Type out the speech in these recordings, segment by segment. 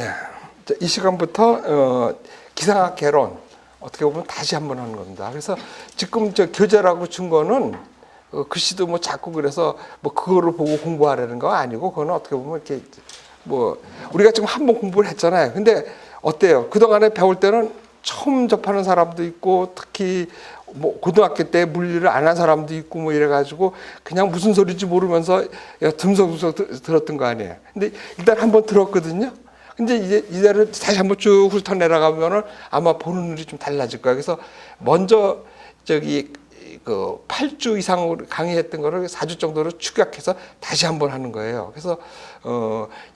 예. 이 시간부터 기상학 개론 어떻게 보면 다시 한번 하는 겁니다. 그래서 지금 저 교재라고 준 거는 글씨도 뭐 작고 그래서 뭐 그거를 보고 공부하라는 거 아니고 그거는 어떻게 보면 이렇게 뭐 우리가 지금 한번 공부를 했잖아요. 근데 어때요? 그동안에 배울 때는 처음 접하는 사람도 있고 특히 뭐 고등학교 때 물리를 안 한 사람도 있고 뭐 이래가지고 그냥 무슨 소리인지 모르면서 듬성듬성 들었던 거 아니에요. 근데 일단 한번 들었거든요. 근데 이제 이대로 다시 한번 쭉 훑어 내려가면은 아마 보는 눈이 좀 달라질 거예요. 그래서 먼저 저기 그 8주 이상으로 강의했던 거를 4주 정도로 축약해서 다시 한번 하는 거예요. 그래서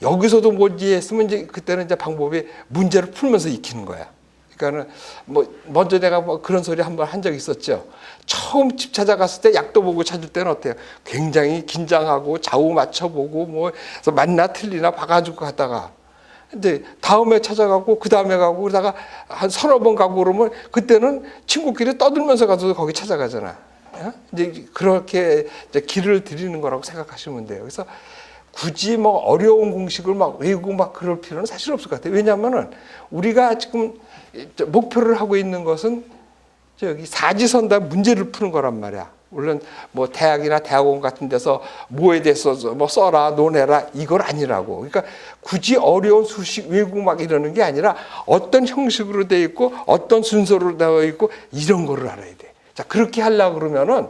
여기서도 못 이해했으면 이제 그때는 이제 방법이 문제를 풀면서 익히는 거야. 그러니까는 뭐 먼저 내가 뭐 그런 소리 한번 한 적 있었죠. 처음 집 찾아갔을 때 약도 보고 찾을 때는 어때요? 굉장히 긴장하고 좌우 맞춰보고 뭐 그래서 맞나 틀리나 봐가지고 가다가 근데 다음에 찾아가고 그 다음에 가고 그러다가 한 서너 번 가고 그러면 그때는 친구끼리 떠들면서 가서 거기 찾아가잖아. 이제 그렇게 이제 길을 들이는 거라고 생각하시면 돼요. 그래서 굳이 뭐 어려운 공식을 막 외우고 막 그럴 필요는 사실 없을 것 같아요. 왜냐하면은 우리가 지금 목표를 하고 있는 것은 저기 사지선다 문제를 푸는 거란 말이야. 물론 뭐 대학이나 대학원 같은 데서 뭐에 대해서 뭐 써라 논해라 이걸 아니라고. 그러니까 굳이 어려운 수식 외우고 막 이러는 게 아니라 어떤 형식으로 돼 있고 어떤 순서로 되어 있고 이런 거를 알아야 돼. 자 그렇게 하려고 그러면은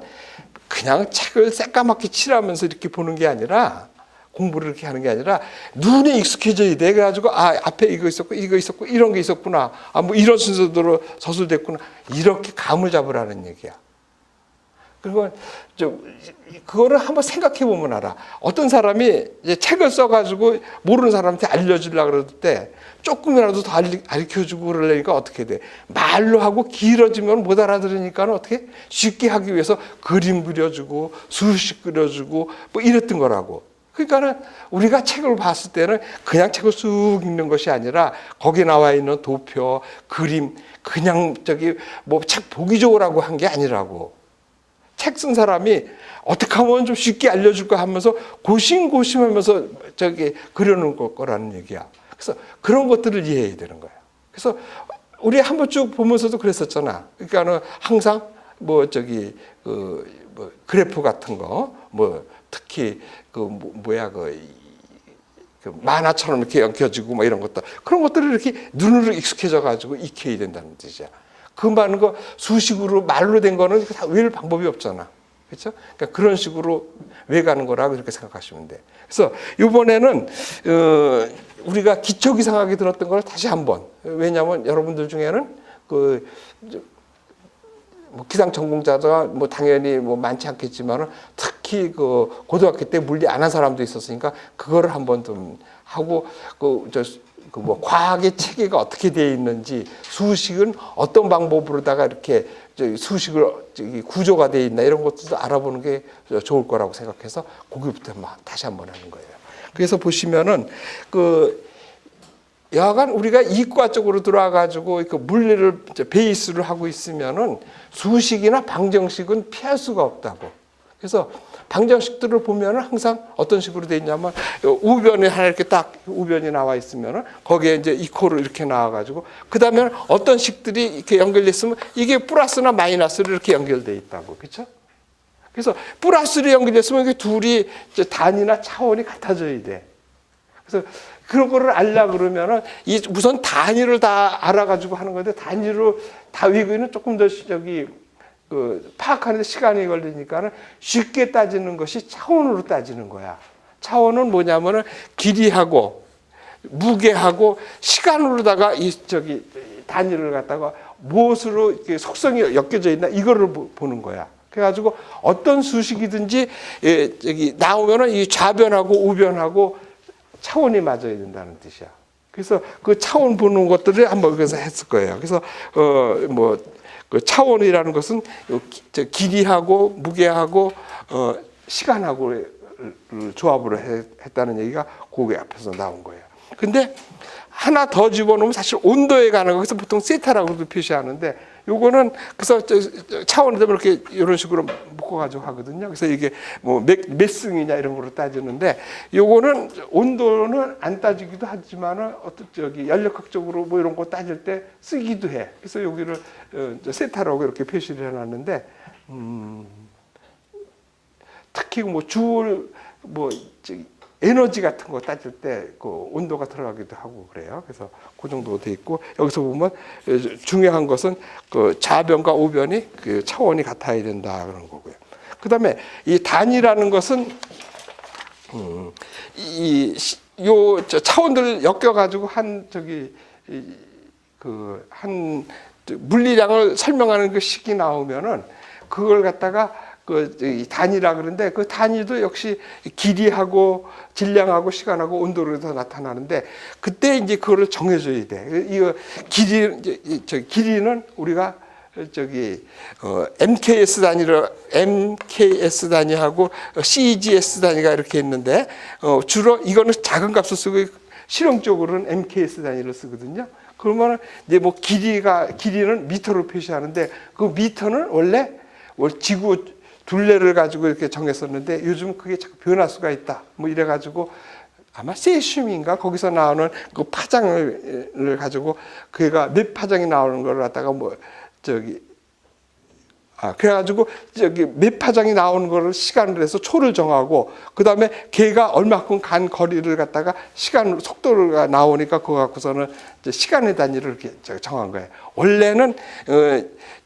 그냥 책을 새까맣게 칠하면서 이렇게 보는 게 아니라 공부를 이렇게 하는 게 아니라 눈에 익숙해져야 돼. 그래가지고 앞에 이거 있었고 이런 게 있었구나. 뭐 이런 순서대로 서술됐구나. 이렇게 감을 잡으라는 얘기야. 그리고 그거를 한번 생각해 보면 알아. 어떤 사람이 이제 책을 써가지고 모르는 사람한테 알려주려고 그럴 때 조금이라도 더 가르쳐주고 그러려니까 어떻게 돼? 말로 하고 길어지면 못 알아들으니까 어떻게? 쉽게 하기 위해서 그림 그려주고 수식 그려주고 뭐 이랬던 거라고. 그러니까는 우리가 책을 봤을 때는 그냥 책을 쑥 읽는 것이 아니라 거기에 나와 있는 도표, 그림, 그냥 저기 뭐 책 보기 좋으라고 한 게 아니라고. 책 쓴 사람이 어떻게 하면 좀 쉽게 알려줄까 하면서 고심고심하면서 저기 그려놓은 거라는 얘기야. 그래서 그런 것들을 이해해야 되는 거야. 그래서 우리 한번 쭉 보면서도 그랬었잖아. 그러니까는 항상 뭐 저기 뭐 그래프 같은 거, 뭐 특히 그 만화처럼 이렇게 엉켜지고 뭐 이런 것들 그런 것들을 이렇게 눈으로 익숙해져 가지고 익혀야 된다는 뜻이야. 그 많은 거 수식으로 말로 된 거는 다 외울 방법이 없잖아. 그렇죠? 그러니까 그런 식으로 외가는 거라고 이렇게 생각하시면 돼. 그래서 이번에는 우리가 기초기상학에 들었던 걸 다시 한번 왜냐하면 여러분들 중에는 뭐 기상 전공자가 뭐 당연히 뭐 많지 않겠지만은 특히 그 고등학교 때 물리 안 한 사람도 있었으니까 그거를 한번 좀 하고 뭐 과학의 체계가 어떻게 되어 있는지 수식은 어떤 방법으로다가 이렇게 수식을 구조가 되어 있나 이런 것들도 알아보는 게 좋을 거라고 생각해서 거기부터 다시 한번 하는 거예요. 그래서 보시면은 여하간 우리가 이과 쪽으로 들어와 가지고 그 물리를 베이스로 하고 있으면은 수식이나 방정식은 피할 수가 없다고. 그래서 방정식들을 보면은 항상 어떤 식으로 돼 있냐면 우변이 하나 이렇게 딱 우변이 나와 있으면은 거기에 이제 이코로 이렇게 나와 가지고 그다음에 어떤 식들이 이렇게 연결돼 있으면 이게 플러스나 마이너스로 이렇게 연결돼 있다고. 그렇죠? 그래서 플러스로 연결됐으면 이게 둘이 단위나 차원이 같아져야 돼. 그래서 그런 거를 알려고 그러면은 우선 단위를 다 알아가지고 하는 건데 단위로 다 외우기는 조금 더 파악하는 데 시간이 걸리니까는 쉽게 따지는 것이 차원으로 따지는 거야. 차원은 뭐냐면은 길이하고 무게하고 시간으로다가 단위를 갖다가 무엇으로 이렇게 속성이 엮여져 있나 이거를 보는 거야. 그래가지고 어떤 수식이든지 나오면은 이 좌변하고 우변하고 차원이 맞아야 된다는 뜻이야. 그래서 그 차원 보는 것들을 한번 여기서 했을 거예요. 그래서 그 차원이라는 것은 길이하고 무게하고 시간하고 조합으로 했다는 얘기가 거기 앞에서 나온 거예요. 근데 하나 더 집어넣으면 사실 온도에 관한 거, 그래서 보통 세타라고도 표시하는데 요거는 그래서 차원에다 이렇게 이런 식으로 묶어가지고 하거든요. 그래서 이게 뭐 몇 승이냐 이런 거로 따지는데 요거는 온도는 안 따지기도 하지만은 어떤 연력학적으로 뭐 이런 거 따질 때 쓰기도 해. 그래서 여기를 세타라고 이렇게 표시를 해놨는데 특히 뭐 주울 뭐 에너지 같은 거 따질 때 그 온도가 들어가기도 하고 그래요. 그래서 그 정도 돼 있고 여기서 보면 중요한 것은 그 좌변과 우변이 그 차원이 같아야 된다 그런 거고요. 그다음에 이 단위라는 것은 요 차원들 엮여 가지고 한 한 물리량을 설명하는 그 식이 나오면은 그걸 갖다가 그 단위라 그러는데 그 단위도 역시 길이하고 질량하고 시간하고 온도로 다 나타나는데 그때 이제 그거를 정해줘야 돼. 이거 길이는 우리가 MKS 단위로 MKS 단위하고 CGS 단위가 이렇게 있는데 주로 이거는 작은 값을 쓰고 실용적으로는 MKS 단위를 쓰거든요. 그러면 이제 뭐 길이는 미터로 표시하는데 그 미터는 원래 지구 둘레를 가지고 이렇게 정했었는데 요즘 그게 자꾸 변할 수가 있다. 뭐 이래가지고 아마 세슘인가 거기서 나오는 그 파장을 가지고 그가 몇 파장이 나오는 걸 갖다가 그래가지고 몇 파장이 나오는 거를 시간을 해서 초를 정하고 그 다음에 걔가 얼마큼 간 거리를 갖다가 속도가 나오니까 그거 갖고서는 시간의 단위를 이렇게 정한 거예요. 원래는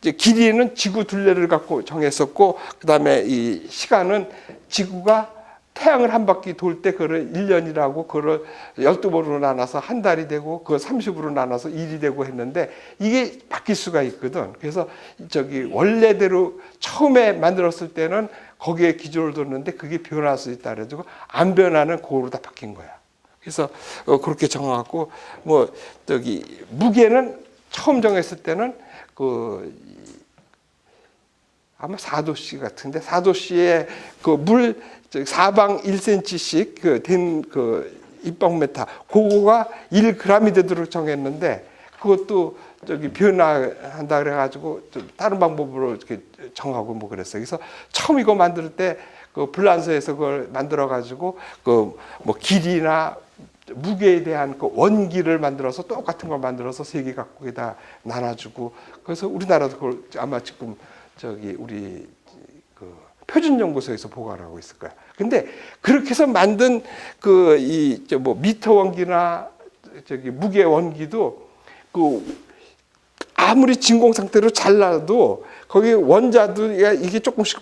길이는 지구 둘레를 갖고 정했었고 그 다음에 이 시간은 지구가 태양을 한 바퀴 돌 때 그걸 1년이라고 그걸 12번으로 나눠서 한 달이 되고 그걸 30으로 나눠서 일이 되고 했는데 이게 바뀔 수가 있거든. 그래서 원래대로 처음에 만들었을 때는 거기에 기조를 뒀는데 그게 변할 수 있다 그래가지고 안 변하는 그거로 다 바뀐 거야. 그래서 그렇게 정하고 무게는 처음 정했을 때는 아마 4도씨 같은데 4도씨에 물 사방 1cm씩 된 입방메타 그거가 1g이 되도록 정했는데 그것도 변화한다 그래가지고 다른 방법으로 이렇게 정하고 뭐 그랬어요. 그래서 처음 이거 만들 때 불란서에서 그걸 만들어 가지고 뭐 길이나 무게에 대한 원기를 만들어서 똑같은 걸 만들어서 세 개 각국에다 나눠주고 그래서 우리나라도 그걸 아마 지금 우리 표준연구소에서 보관하고 있을 거야. 근데 그렇게 해서 만든 미터 원기나 무게 원기도 아무리 진공 상태로 잘라도 거기 원자도 이게 조금씩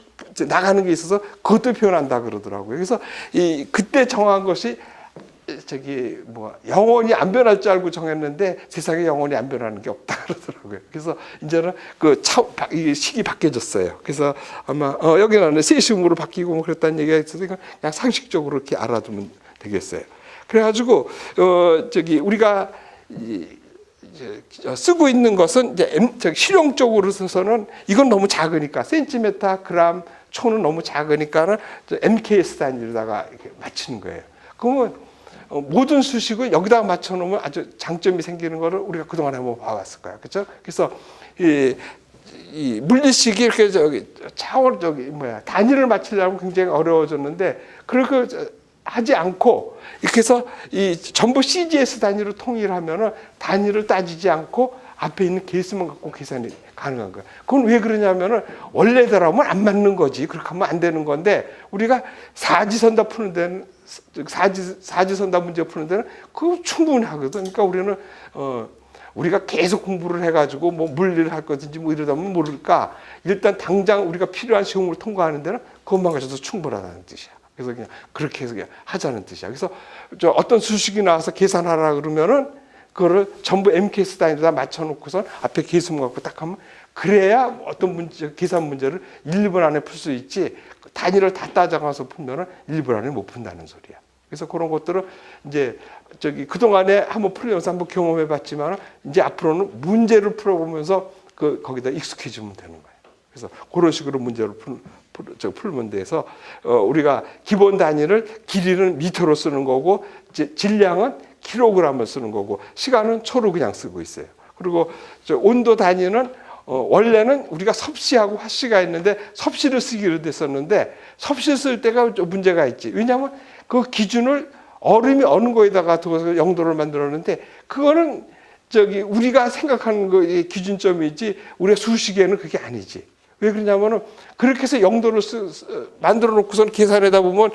나가는 게 있어서 그것도 변한다 그러더라고요. 그래서 그때 정한 것이 영원히 안 변할 줄 알고 정했는데 세상에 영원히 안 변하는 게 없다 그러더라고요. 그래서 이제는 이 식이 바뀌어졌어요. 그래서 아마 여기는 세슘으로 바뀌고 뭐 그랬다는 얘기가 있어서 그냥 상식적으로 이렇게 알아두면 되겠어요. 그래가지고 우리가 쓰고 있는 것은 이제 실용적으로 써서는 이건 너무 작으니까 센티미터, 그램, 초는 너무 작으니까는 MKS 단위로다가 이렇게 맞추는 거예요. 그러면 모든 수식을 여기다가 맞춰놓으면 아주 장점이 생기는 거를 우리가 그동안에 한번 봐왔을 거야. 그렇죠? 그래서 이 물리식이 이렇게 차원 단위를 맞추려면 굉장히 어려워졌는데 그렇게 하지 않고 이렇게 해서 전부 CGS 단위로 통일하면은 단위를 따지지 않고 앞에 있는 개수만 갖고 계산이 가능한 거야. 그건 왜 그러냐면은 원래대로 하면 안 맞는 거지. 그렇게 하면 안 되는 건데 우리가 사지선다 푸는 데는 사지선다 문제 푸는 데는 그거 충분히 하거든. 그러니까 우리는 우리가 계속 공부를 해가지고 뭐 물리를 할 거든지 뭐 이러다 보면 모를까. 일단 당장 우리가 필요한 시험을 통과하는 데는 그것만 가져도 충분하다는 뜻이야. 그래서 그냥 그렇게 해서 그냥 하자는 뜻이야. 그래서 어떤 수식이 나와서 계산하라 그러면은 그거를 전부 MKS 단위에다 맞춰놓고선 앞에 계수문 갖고 딱 하면 그래야 어떤 문제, 계산 문제를 1분 안에 풀 수 있지 단위를 다 따져가서 풀면은 1분 안에 못 푼다는 소리야. 그래서 그런 것들을 이제 그동안에 한번 풀면서 한번 경험해 봤지만 이제 앞으로는 문제를 풀어보면서 거기다 익숙해지면 되는 거예요. 그래서 그런 식으로 문제를 풀면 돼서 우리가 기본 단위를 길이는 미터로 쓰는 거고 질량은 킬로그램을 쓰는 거고 시간은 초로 그냥 쓰고 있어요. 그리고 온도 단위는 원래는 우리가 섭씨하고 화씨가 있는데 섭씨를 쓰기로 됐었는데 섭씨 쓸 때가 좀 문제가 있지. 왜냐하면 그 기준을 얼음이 어느 거에다가 두어서 영도를 만들었는데 그거는 우리가 생각하는 거의 기준점이지 우리가 수식에는 그게 아니지. 왜 그러냐면은 그렇게 해서 영도를 만들어 놓고선 계산하다 보면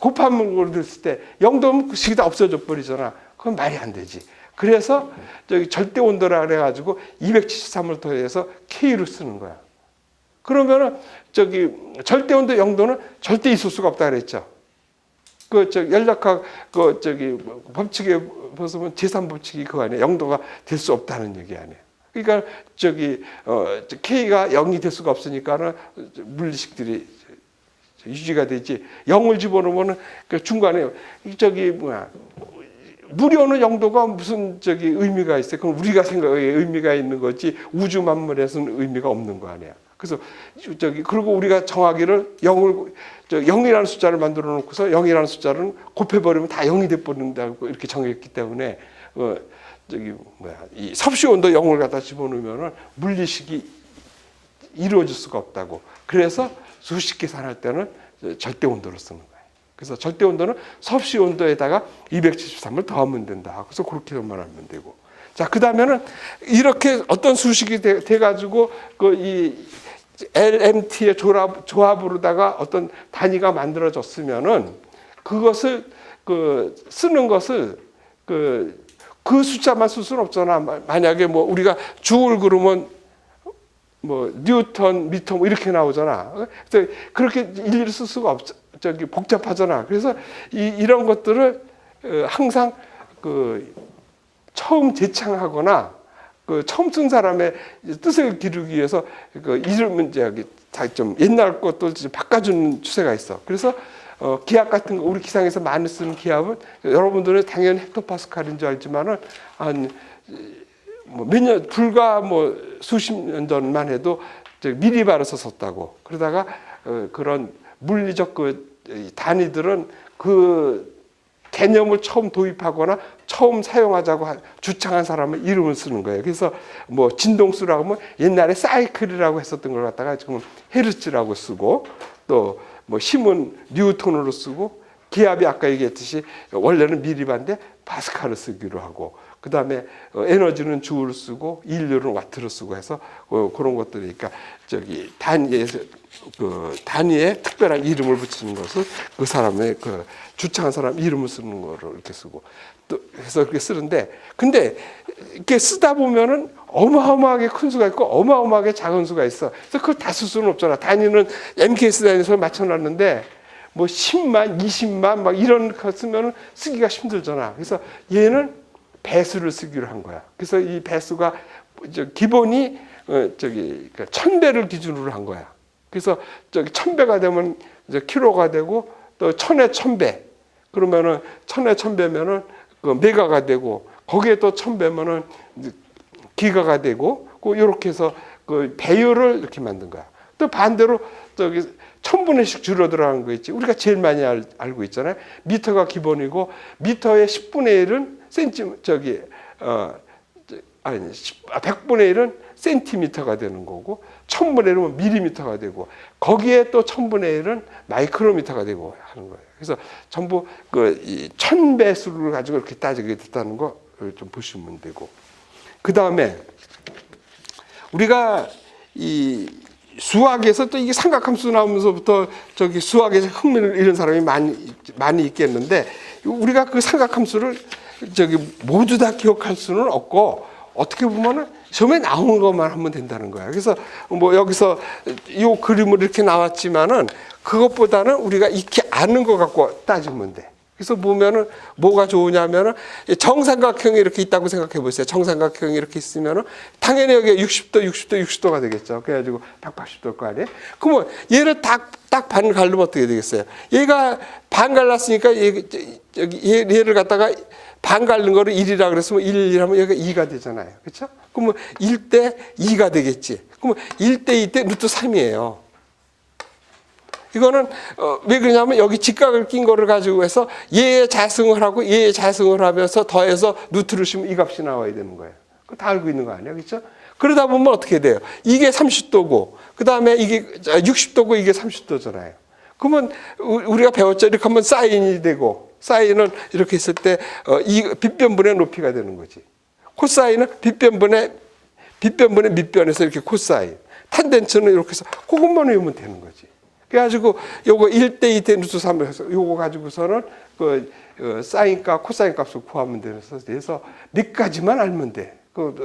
곱하는 걸 됐을 때 영도면 그 식이 다 없어져 버리잖아. 그건 말이 안 되지. 그래서 절대 온도라 그래가지고 273을 더해서 K로 쓰는 거야. 그러면은 절대 온도 영도는 절대 있을 수가 없다 그랬죠. 연락학 법칙에 보시면 제3법칙이 그 안에 영도가 될 수 없다는 얘기 아니에요. 그러니까 K가 0이 될 수가 없으니까는 물리식들이 유지가 되지. 0을 집어넣으면 그 중간에 무료는 영도가 무슨 의미가 있어요? 그럼 우리가 생각에 의미가 있는 거지 우주 만물에서는 의미가 없는 거 아니야. 그래서 그리고 우리가 정하기를 0이라는 숫자를 만들어 놓고서 0이라는 숫자를 곱해버리면 다 0이 돼버린다고 이렇게 정했기 때문에 이 섭씨 온도 0을 갖다 집어넣으면 물리식이 이루어질 수가 없다고. 그래서 수식 계산할 때는 절대 온도로 쓰는 거예요. 그래서 절대 온도는 섭씨 온도에다가 273을 더하면 된다. 그래서 그렇게만 하면 되고. 자, 그 다음에는 이렇게 어떤 수식이 돼가지고 이 LMT의 조합으로다가 어떤 단위가 만들어졌으면은 그것을 쓰는 것을 그 숫자만 쓸 수는 없잖아. 만약에 뭐 우리가 주울 그러면 뭐 뉴턴, 미터 뭐 이렇게 나오잖아. 그래서 그렇게 일일이 쓸 수가 없죠. 복잡하잖아. 그래서 이런 것들을 항상 처음 제창하거나 처음 쓴 사람의 뜻을 기르기 위해서 이름은 좀 옛날 것도 바꿔주는 추세가 있어. 그래서 기압 같은 거 우리 기상에서 많이 쓰는 기압은 여러분들은 당연히 헥토파스칼인 줄 알지만은 몇 년 불과 수십 년 전만 해도 미리바르서 썼다고. 그러다가 그런 물리적 단위들은 그 개념을 처음 도입하거나 처음 사용하자고 주창한 사람의 이름을 쓰는 거예요. 그래서 진동수라고 하면 옛날에 사이클이라고 했었던 걸 갖다가 지금 헤르츠라고 쓰고 또 힘은 뉴턴으로 쓰고 기압이 아까 얘기했듯이 원래는 미리바인데 파스칼을 쓰기로 하고 그 다음에 에너지는 주를 쓰고 인류는 와트를 쓰고 해서 그런 것들이니까 단위에 특별한 이름을 붙이는 것을 그 사람의 주창한 사람 이름을 쓰는 거를 이렇게 쓰고 또 해서 그렇게 쓰는데 근데 이렇게 쓰다 보면은 어마어마하게 큰 수가 있고 어마어마하게 작은 수가 있어. 그래서 그걸 다 쓸 수는 없잖아. 단위는 MKS 단위에서 맞춰놨는데 10만, 20만 막 이런 거 쓰면은 쓰기가 힘들잖아. 그래서 얘는 배수를 쓰기로 한 거야. 그래서 이 배수가 기본이 1000배를 기준으로 한 거야. 그래서 1000배가 되면 킬로가 되고 또 1000에 1000배 그러면은 1000에 1000배면은 메가가 되고 거기에 또 1000배면은 기가가 되고 이렇게 해서 배율을 이렇게 만든 거야. 또 반대로 1000분의씩 줄어들어가는 거 있지. 우리가 제일 많이 알고 있잖아요. 미터가 기본이고 미터의 10분의 1은 100분의 1은 센티미터가 되는 거고 1000분의 1은 밀리미터가 되고 거기에 또 1000분의 1은 마이크로미터가 되고 하는 거예요. 그래서 전부 이 1000배수를 가지고 이렇게 따지게 됐다는 거 좀 보시면 되고 그 다음에 우리가 이 수학에서 또 이게 삼각함수 나오면서부터 수학에서 흥미를 잃은 사람이 많이 있겠는데 우리가 그 삼각함수를 모두 다 기억할 수는 없고 어떻게 보면은 처음에 나오는 것만 하면 된다는 거야. 그래서 여기서 이 그림을 이렇게 나왔지만은 그것보다는 우리가 익히 아는 것 갖고 따지면 돼. 그래서 보면은 뭐가 좋으냐면은 정삼각형이 이렇게 있다고 생각해 보세요. 정삼각형이 이렇게 있으면은 당연히 여기 60도가 되겠죠. 그래가지고 180도일 거 아니에요. 그러면 얘를 딱 반 갈르면 어떻게 되겠어요? 얘가 반 갈랐으니까 얘를 갖다가 반 갈른 거를 1이라 그랬으면 1하면 여기가 2가 되잖아요. 그렇죠? 그러면 1대 2가 되겠지. 그러면 1대 2 대 루트 3이에요. 이거는 왜 그러냐면 여기 직각을 낀 거를 가지고 해서 얘의 자승을 하고 얘의 자승을 하면서 더해서 루트를 씌우면 이 값이 나와야 되는 거예요. 그거 다 알고 있는 거 아니야, 그렇죠? 그러다 보면 어떻게 돼요? 이게 30도고, 그 다음에 이게 60도고, 이게 30도잖아요. 그러면 우리가 배웠죠. 이렇게 하면 사인이 되고, 사인은 이렇게 했을 때, 이 빗변분의 높이가 되는 거지. 코사인은 빗변분의 밑변에서 이렇게 코사인. 탄젠트는 이렇게 해서 그것만 외우면 되는 거지. 그래가지고 요거 1대 2대 루트 3을 해서 요거 가지고서는 사인 값, 코사인 값을 구하면 돼서 몇 가지만 알면 돼.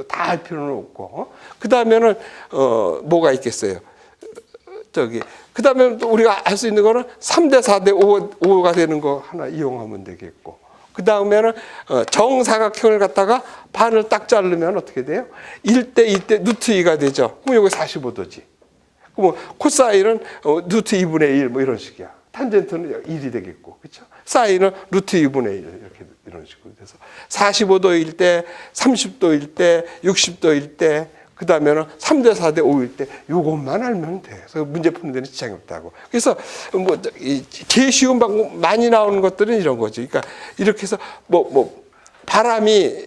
다 할 필요는 없고. 그 다음에는, 뭐가 있겠어요? 그 다음에 또 우리가 알 수 있는 거는 3대 4대 5가 되는 거 하나 이용하면 되겠고. 그 다음에는 정사각형을 갖다가 반을 딱 자르면 어떻게 돼요? 1대 2대 루트 2가 되죠. 그럼 이거 45도지. 그럼 코사인은 루트 2분의 1 뭐 이런 식이야. 탄젠트는 1이 되겠고. 그렇죠? 사인은 루트 2분의 1 이렇게 이런 식으로 돼서 45도일 때, 30도일 때, 60도일 때, 그 다음에는 3대 4대 5일 때 요것만 알면 돼. 그래서 문제 푸는 데는 지장이 없다고. 그래서 뭐 제일 쉬운 방법 많이 나오는 것들은 이런 거지. 그러니까 이렇게 해서 바람이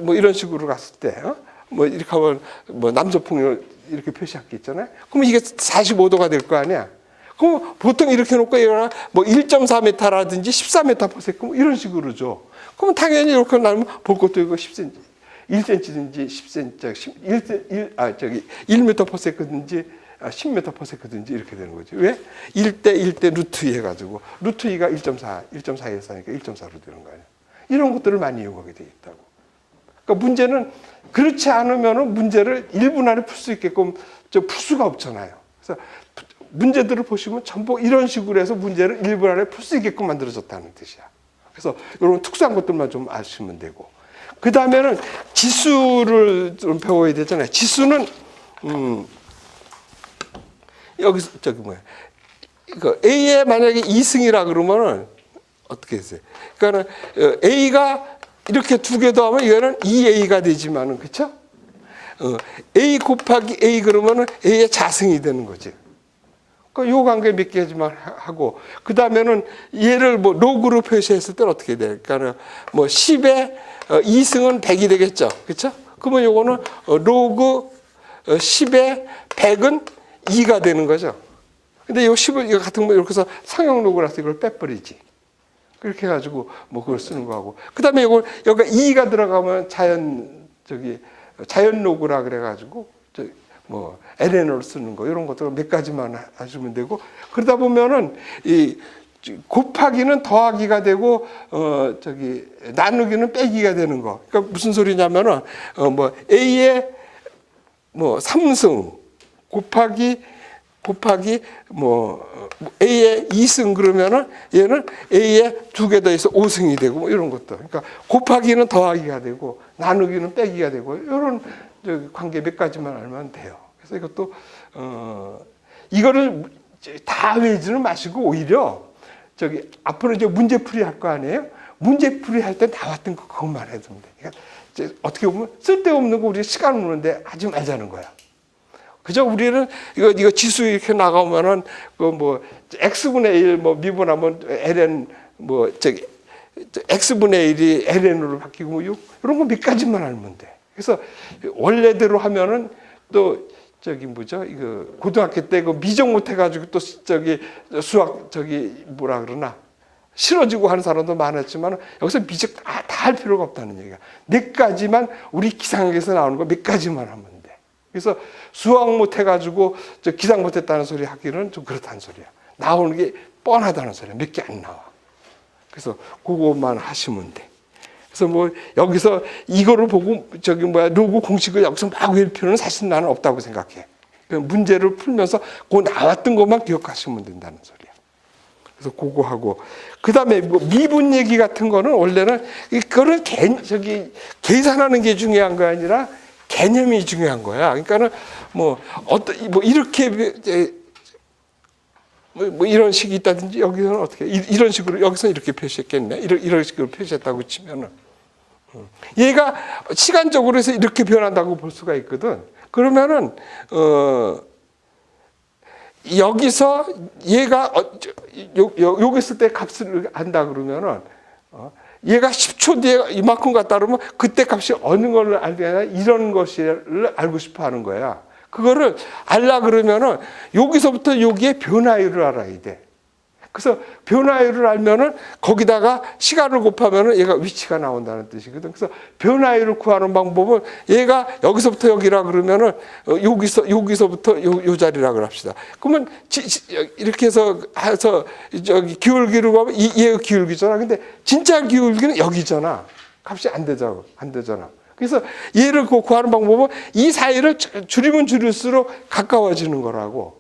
뭐 이런 식으로 갔을 때, 뭐 이렇게 하면 뭐 남서풍을 이렇게 표시할 게 있잖아요. 그럼 이게 45도가 될 거 아니야. 그럼 보통 이렇게 놓고 이거나 뭐 1.4m라든지 14m/s 뭐 이런 식으로 줘. 그럼 당연히 이렇게 나면 볼 것도 이거 10cm, 1cm든지 10cm, 1m/s든지 10m/s든지 이렇게 되는 거지. 왜? 1대 루트 2 해가지고 루트 2가 1.4에서 하니까 1.4로 되는 거 아니야. 이런 것들을 많이 이용하게 돼 있다고. 그러니까 문제는 그렇지 않으면은 문제를 1분 안에 풀 수 있게끔 풀 수가 없잖아요. 그래서 문제들을 보시면 전부 이런 식으로 해서 문제를 1분 안에 풀 수 있게끔 만들어졌다는 뜻이야. 그래서 이런 특수한 것들만 좀 아시면 되고. 그 다음에는 지수를 좀 배워야 되잖아요. 지수는, 여기서, 이거 A에 만약에 2승이라 그러면은 어떻게 했어요? 그러니까 A가 이렇게 두 개 더하면 이거는 2A가 되지만은, 그쵸? A 곱하기 A 그러면은 A의 자승이 되는 거지. 요 관계 몇 개지만 하고, 그 다음에는 얘를 뭐 로그로 표시했을 때는 어떻게 돼요? 그러니까 뭐 10에 2승은 100이 되겠죠. 그쵸? 그러면 요거는 로그 10에 100은 2가 되는 거죠. 근데 요 10을 이거 같은 거 이렇게 해서 상형 로그라서 이걸 빼버리지. 그렇게 해가지고 뭐 그걸 쓰는 거하고. 그 다음에 요거 여기가 2가 들어가면 자연 로그라 그래가지고 뭐 LN으로 쓰는 거 이런 것들 몇 가지만 하시면 되고, 그러다 보면은 이 곱하기는 더하기가 되고 나누기는 빼기가 되는 거. 그러니까 무슨 소리냐면은 뭐 A의 뭐 3승 곱하기 뭐 A의 2승 그러면은 얘는 A의 2개 더해서 5승이 되고 뭐 이런 것들. 그러니까 곱하기는 더하기가 되고 나누기는 빼기가 되고 이런 관계 몇 가지만 알면 돼요. 그래서 이것도 이거를 다 외우지는 마시고 오히려 앞으로 이제 문제풀이 할 거 아니에요? 문제풀이 할 때 나왔던 거 그것만 해도 돼. 그러니까 어떻게 보면 쓸데없는 거 우리 시간 오는데 하지 말자는 거야. 그죠? 우리는 이거 지수 이렇게 나가면은 뭐 x분의 1 뭐 미분하면 ln 뭐 x분의 1이 ln으로 바뀌고 뭐 이런 거 몇 가지만 알면 돼. 그래서 원래대로 하면은 또 뭐죠? 이거 고등학교 때 그 미적 못 해가지고 또 수학 뭐라 그러나 싫어지고 하는 사람도 많았지만 여기서 미적 다 할 필요가 없다는 얘기야. 몇 가지만 우리 기상학에서 나오는 거 몇 가지만 하면 돼. 그래서 수학 못 해가지고 기상 못 했다는 소리 하기는 좀 그렇다는 소리야. 나오는 게 뻔하다는 소리야. 몇 개 안 나와. 그래서 그것만 하시면 돼. 그래서 뭐 여기서 이거를 보고 로그 공식을 여기서 막 외울 필요는 사실 나는 없다고 생각해. 문제를 풀면서 그 나왔던 것만 기억하시면 된다는 소리야. 그래서 그거 하고 그 다음에 뭐 미분 얘기 같은 거는 원래는 그거는 계산하는 게 중요한 거 아니라 개념이 중요한 거야. 그러니까는 뭐 이렇게 뭐 이런 식이 있다든지 여기서는 어떻게 이런 식으로 여기서 이렇게 표시했겠네. 이런 식으로 표시했다고 치면은 얘가 시간적으로 해서 이렇게 변한다고 볼 수가 있거든. 그러면은 여기서 얘가 여기 있을 때 값을 안다 그러면은 얘가 10초 뒤에 이만큼 갔다 그러면 그때 값이 어느 걸 알게 아니라 이런 것을 알고 싶어 하는 거야. 그거를 알라 그러면은 여기서부터 여기에 변화율을 알아야 돼. 그래서 변화율을 알면은 거기다가 시간을 곱하면은 얘가 위치가 나온다는 뜻이거든. 그래서 변화율을 구하는 방법은 얘가 여기서부터 여기라 그러면은 여기서부터 요 자리라 그럽시다. 그러면 이렇게 해서 저기 기울기로 가면 얘가 기울기잖아. 근데 진짜 기울기는 여기잖아. 값이 안 되잖아. 그래서 얘를 구하는 방법은 이 사이를 줄이면 줄일수록 가까워지는 거라고.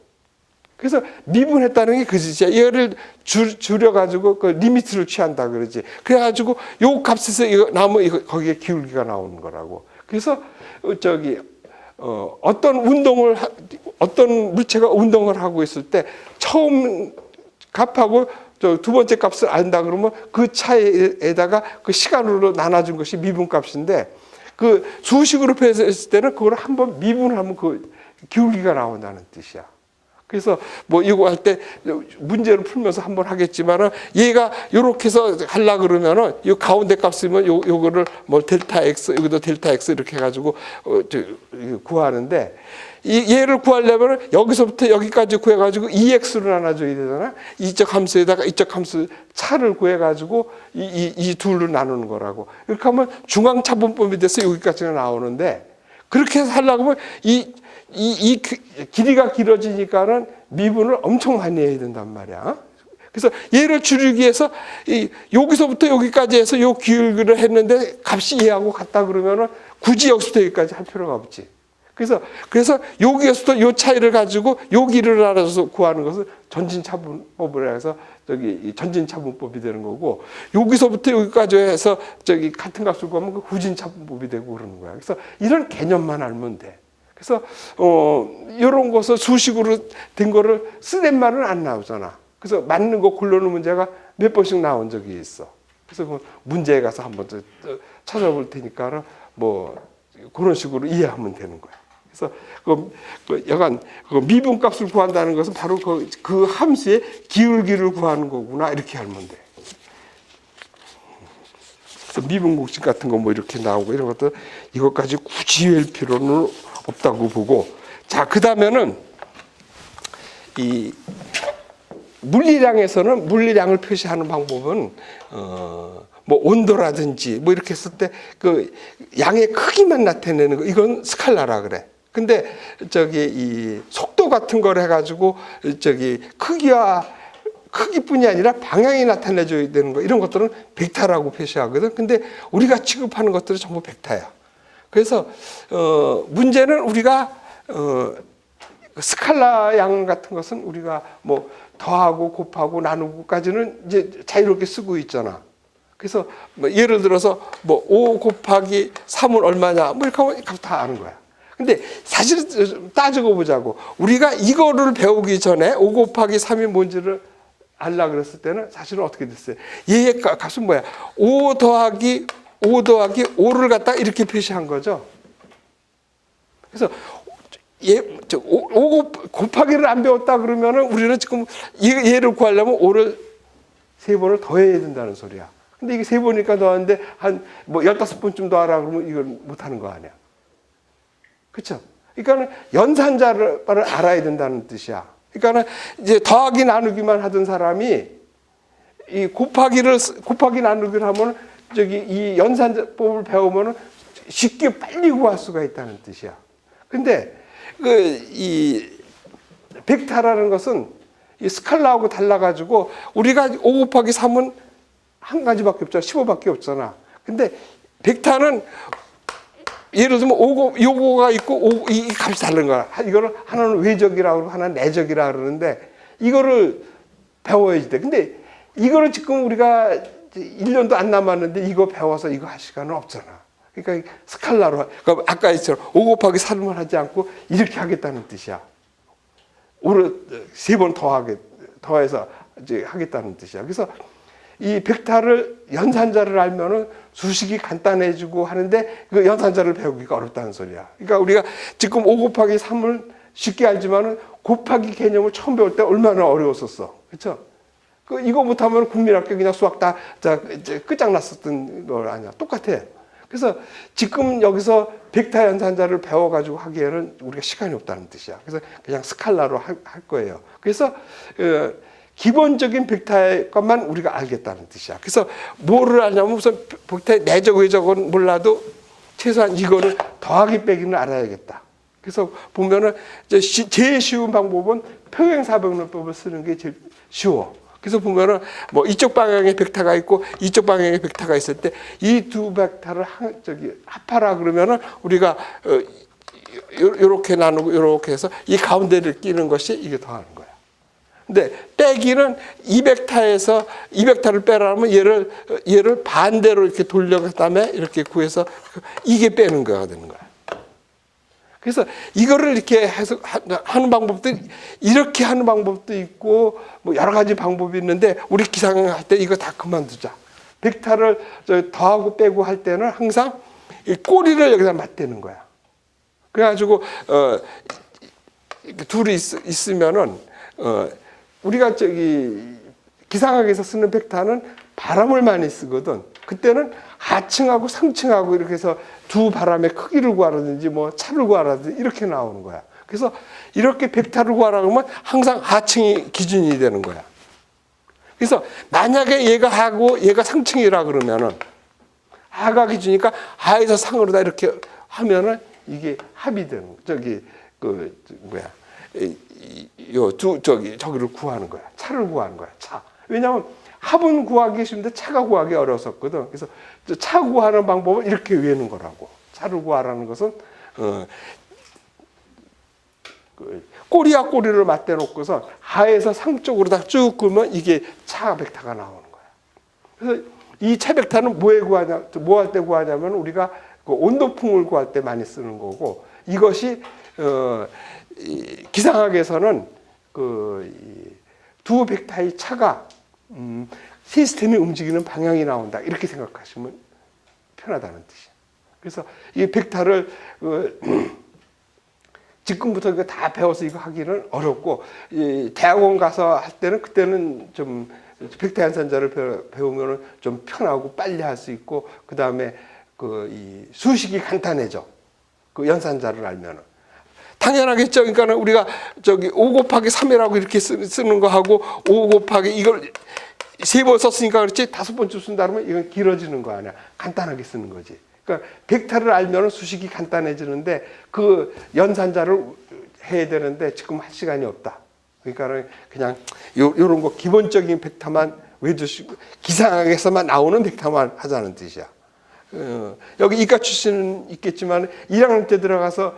그래서 미분했다는 게 그 짓이야. 얘를 줄여가지고 그 리미트를 취한다 그러지. 그래가지고 요 값에서 이거 나오면 거기에 기울기가 나오는 거라고. 그래서 어떤 물체가 운동을 하고 있을 때 처음 값하고 두 번째 값을 안다 그러면 그 차이에다가 그 시간으로 나눠준 것이 미분값인데 그 수식으로 표현했을 때는 그걸 한번 미분하면 그 기울기가 나온다는 뜻이야. 그래서 뭐 이거 할 때 문제를 풀면서 한번 하겠지만은 얘가 요렇게 해서 하려 그러면은 요 가운데 값이면 요거를 뭐 델타 x 여기도 델타 x 이렇게 해 가지고 구하는데 얘를 구하려면 여기서부터 여기까지 구해 가지고 2x로 나눠 줘야 되잖아. 이쪽 함수에다가 이쪽 함수 차를 구해 가지고 이 둘로 나누는 거라고. 이렇게 하면 중앙 차분법이 돼서 여기까지가 나오는데 그렇게 해서 하려고 하면 이 길이가 길어지니까는 미분을 엄청 많이 해야 된단 말이야. 그래서 얘를 줄이기 위해서 여기서부터 여기까지 해서 요 기울기를 했는데 값이 얘하고 같다 그러면은 굳이 여기서부터 여기까지 할 필요가 없지. 그래서 여기에서부터 요 차이를 가지고 요 길이를 알아서 구하는 것을 전진차분법을 해서 전진차분법이 되는 거고 여기서부터 여기까지 해서 같은 값을 구하면 그 후진차분법이 되고 그러는 거야. 그래서 이런 개념만 알면 돼. 그래서 이런 것을 수식으로 된 거를 쓰는 말은 안 나오잖아. 그래서 맞는 거 고르는 문제가 몇 번씩 나온 적이 있어. 그래서 그 문제에 가서 한번 찾아볼 테니까는 뭐 그런 식으로 이해하면 되는 거야. 그래서 약간 미분값을 구한다는 것은 바로 그 함수의 기울기를 구하는 거구나 이렇게 알면 돼. 그래서 미분공식 같은 거 뭐 이렇게 나오고 이런 것도 이것까지 굳이 외울 필요는 없다고 보고, 자, 그 다음에는 이 물리량에서는 물리량을 표시하는 방법은 뭐 온도라든지 뭐 이렇게 했을 때 그 양의 크기만 나타내는 거 이건 스칼라라 그래. 근데 이 속도 같은 걸 해가지고 크기뿐이 아니라 방향이 나타내줘야 되는 거 이런 것들은 벡터라고 표시하거든. 근데 우리가 취급하는 것들은 전부 벡터야. 그래서 문제는 우리가 스칼라 양 같은 것은 우리가 뭐 더하고 곱하고 나누고까지는 이제 자유롭게 쓰고 있잖아. 그래서 뭐 예를 들어서 뭐 5 곱하기 3은 얼마냐 뭐 이렇게 하면 다 아는 거야. 근데 사실 따지고 보자고 우리가 이거를 배우기 전에 5 곱하기 3이 뭔지를 알라 그랬을 때는 사실은 어떻게 됐어요? 얘의 값은 뭐야? 5 더하기 5를 갖다 이렇게 표시한 거죠. 그래서 5 곱하기를 안 배웠다 그러면은 우리는 지금 얘를 구하려면 5를 3번을 더해야 된다는 소리야. 근데 이게 3번이니까 더하는데 한 뭐 15번쯤 더하라 그러면 이걸 못 하는 거 아니야. 그렇죠? 그러니까는 연산자를 알아야 된다는 뜻이야. 그러니까는 이제 더하기 나누기만 하던 사람이 이 곱하기 나누기를 하면 이 연산법을 배우면은 쉽게 빨리 구할 수가 있다는 뜻이야. 근데 이 벡터라는 것은 이 스칼라하고 달라가지고 우리가 5 곱하기 3은 한 가지밖에 없잖아. 15밖에 없잖아. 근데 벡터는 예를 들면 요거가 있고 이 값이 다른 거야. 이거는 하나는 외적이라고 그러고 하나는 내적이라고 그러는데 이거를 배워야지 돼. 근데 이거를 지금 우리가 1년도 안 남았는데 이거 배워서 이거 할 시간은 없잖아. 그러니까 스칼라로 그러니까 아까 했처럼 5 곱하기 3을 하지 않고 이렇게 하겠다는 뜻이야. 5를 3번 더해서 이제 하겠다는 뜻이야. 그래서 이 벡터를 연산자를 알면은 수식이 간단해지고 하는데 그 연산자를 배우기가 어렵다는 소리야. 그러니까 우리가 지금 5 곱하기 3을 쉽게 알지만은 곱하기 개념을 처음 배울 때 얼마나 어려웠었어. 그렇죠? 이거 못하면 국민학교 그냥 수학 다 이제 끝장났었던 거 아니야. 똑같아. 그래서 지금 여기서 벡터 연산자를 배워가지고 하기에는 우리가 시간이 없다는 뜻이야. 그래서 그냥 스칼라로 할 거예요. 그래서 기본적인 벡터의 것만 우리가 알겠다는 뜻이야. 그래서 뭐를 하냐면 우선 벡터의 내적 외적은 몰라도 최소한 이거를 더하기 빼기는 알아야겠다. 그래서 보면은 제일 쉬운 방법은 평행사변론법을 쓰는 게 제일 쉬워. 그래서 보면은 뭐 이쪽 방향에 벡터가 있고 이쪽 방향에 벡터가 있을 때 이 두 벡터를 합하라 그러면은 우리가 요렇게 나누고 요렇게 해서 이 가운데를 끼는 것이 이게 더하는 거야. 근데 빼기는 이 벡터에서 이 벡터를 빼라면 얘를 반대로 이렇게 돌려 그다음에 이렇게 구해서 이게 빼는 거가 되는 거야. 그래서 이거를 이렇게 해서 하는 방법도 이렇게 하는 방법도 있고 뭐 여러 가지 방법이 있는데 우리 기상할 때 이거 다 그만두자. 벡터를 더하고 빼고 할 때는 항상 이 꼬리를 여기다 맞대는 거야. 그래가지고 둘이 있으면은 우리가 기상학에서 쓰는 벡터는 바람을 많이 쓰거든. 그때는 하층하고 상층하고 이렇게 해서 두 바람의 크기를 구하라든지 뭐 차를 구하라든지 이렇게 나오는 거야. 그래서 이렇게 벡터를 구하라고 하면 항상 하층이 기준이 되는 거야. 그래서 만약에 얘가 하고 얘가 상층이라 그러면은 하가 기준이니까 하에서 상으로 다 이렇게 하면은 이게 합이 되는 저기를 구하는 거야. 차를 구하는 거야. 차. 왜냐하면 합은 구하기 쉬운데 차가 구하기 어려웠었거든. 그래서 차 구하는 방법은 이렇게 외우는 거라고. 차를 구하라는 것은 꼬리와 꼬리를 맞대 놓고서 하에서 상 쪽으로 다 쭉 끄면 이게 차 벡터가 나오는 거야. 그래서 이 차 벡터는 뭐에 구하냐, 뭐 할 때 구하냐면 우리가 그 온도풍을 구할 때 많이 쓰는 거고 이것이 기상학에서는 두 벡터의 차가 시스템이 움직이는 방향이 나온다. 이렇게 생각하시면 편하다는 뜻이에요. 그래서 이 벡터를 지금부터 이거 다 배워서 이거 하기는 어렵고 대학원 가서 할 때는 그때는 좀 벡터 연산자를 배우면은 좀 편하고 빨리 할 수 있고 그 다음에 이 수식이 간단해져. 그 연산자를 알면은. 당연하겠죠. 그러니까 우리가 5 곱하기 3이라고 이렇게 쓰는 거 하고 5 곱하기 이걸 3번 썼으니까 그렇지 5번째 쓴다 그러면 이건 길어지는 거 아니야. 간단하게 쓰는 거지. 그러니까 벡터를 알면 수식이 간단해지는데 그 연산자를 해야 되는데 지금 할 시간이 없다. 그러니까 그냥 요런 거 기본적인 벡터만 외두시고 기상학에서만 나오는 벡터만 하자는 뜻이야. 여기 이과 출신은 있겠지만 1학년 때 들어가서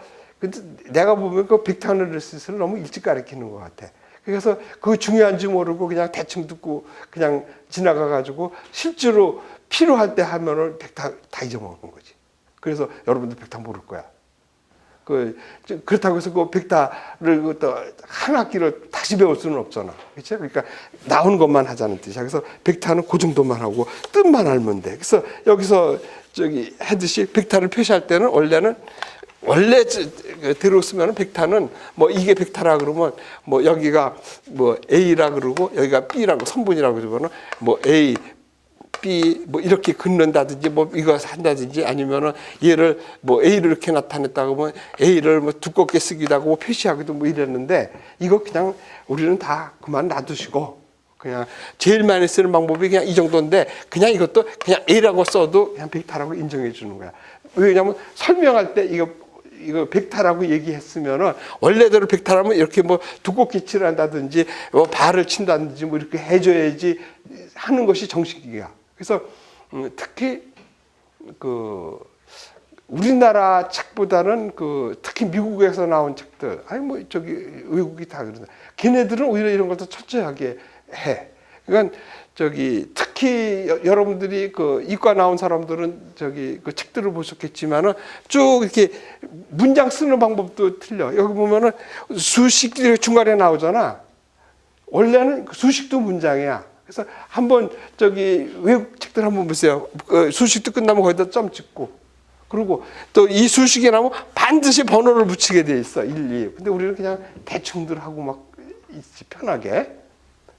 내가 보면 그 벡터 어널리시스를 너무 일찍 가르치는 것 같아. 그래서 그 중요한지 모르고 그냥 대충 듣고 그냥 지나가 가지고 실제로 필요할 때 하면은 벡터 다 잊어먹는 거지. 그래서 여러분들 벡터 모를 거야. 그렇다고 해서 그 벡터를 또 한 학기를 다시 배울 수는 없잖아. 그렇죠? 그러니까 나오는 것만 하자는 뜻이야. 그래서 벡터는 그 정도만 하고 뜻만 알면 돼. 그래서 여기서 하듯이 벡터를 표시할 때는 원래 대로 쓰면 벡터는 뭐 이게 벡터라 그러면 뭐 여기가 뭐 A라 그러고 여기가 B라고 선분이라고 그러면은 뭐 A, B 뭐 이렇게 긋는다든지 뭐 이거 한다든지 아니면은 얘를 뭐 A를 이렇게 나타냈다고 하면 A를 뭐 두껍게 쓰기도 하고 표시하기도 뭐 이랬는데 이거 그냥 우리는 다 그만 놔두시고 그냥 제일 많이 쓰는 방법이 그냥 이 정도인데 그냥 이것도 그냥 A라고 써도 그냥 벡터라고 인정해 주는 거야. 왜냐하면 설명할 때 이거 벡터라고 얘기했으면은 원래대로 벡터라면 이렇게 뭐 두껍게 칠한다든지 뭐 발을 친다든지 뭐 이렇게 해줘야지 하는 것이 정식이야. 그래서 특히 우리나라 책보다는 특히 미국에서 나온 책들 아니 뭐 외국이 다 그런다. 걔네들은 오히려 이런 걸 더 철저하게 해. 그러니까 특히 여러분들이 이과 나온 사람들은 그 책들을 보셨겠지만은 쭉 이렇게 문장 쓰는 방법도 틀려. 여기 보면은 수식이 중간에 나오잖아. 원래는 수식도 문장이야. 그래서 한번 외국 책들 한번 보세요. 수식도 끝나면 거기다 점 찍고. 그리고 또 이 수식이 나오면 반드시 번호를 붙이게 돼 있어. 1, 2. 근데 우리는 그냥 대충들 하고 막 있지 편하게.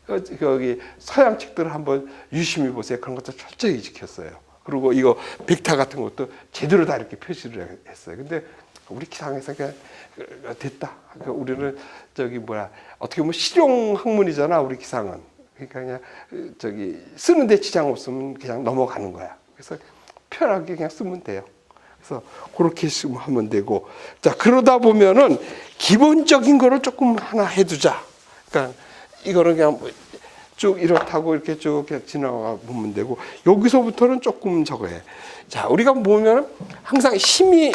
여기 서양 책들을 한번 유심히 보세요. 그런 것도 철저히 지켰어요. 그리고 이거 벡터 같은 것도 제대로 다 이렇게 표시를 했어요. 근데 우리 기상에서 그냥 됐다. 그러니까 우리는 어떻게 보면 실용 학문이잖아. 우리 기상은. 그러니까 그냥 쓰는데 지장 없으면 그냥 넘어가는 거야. 그래서 편하게 그냥 쓰면 돼요. 그래서 그렇게 쓰면 하면 되고. 자, 그러다 보면은 기본적인 거를 조금 하나 해두자. 그러니까 이거는 그냥 쭉 이렇다고 이렇게 쭉 그냥 지나가 보면 되고, 여기서부터는 조금 저거 해. 자, 우리가 보면은 항상 힘이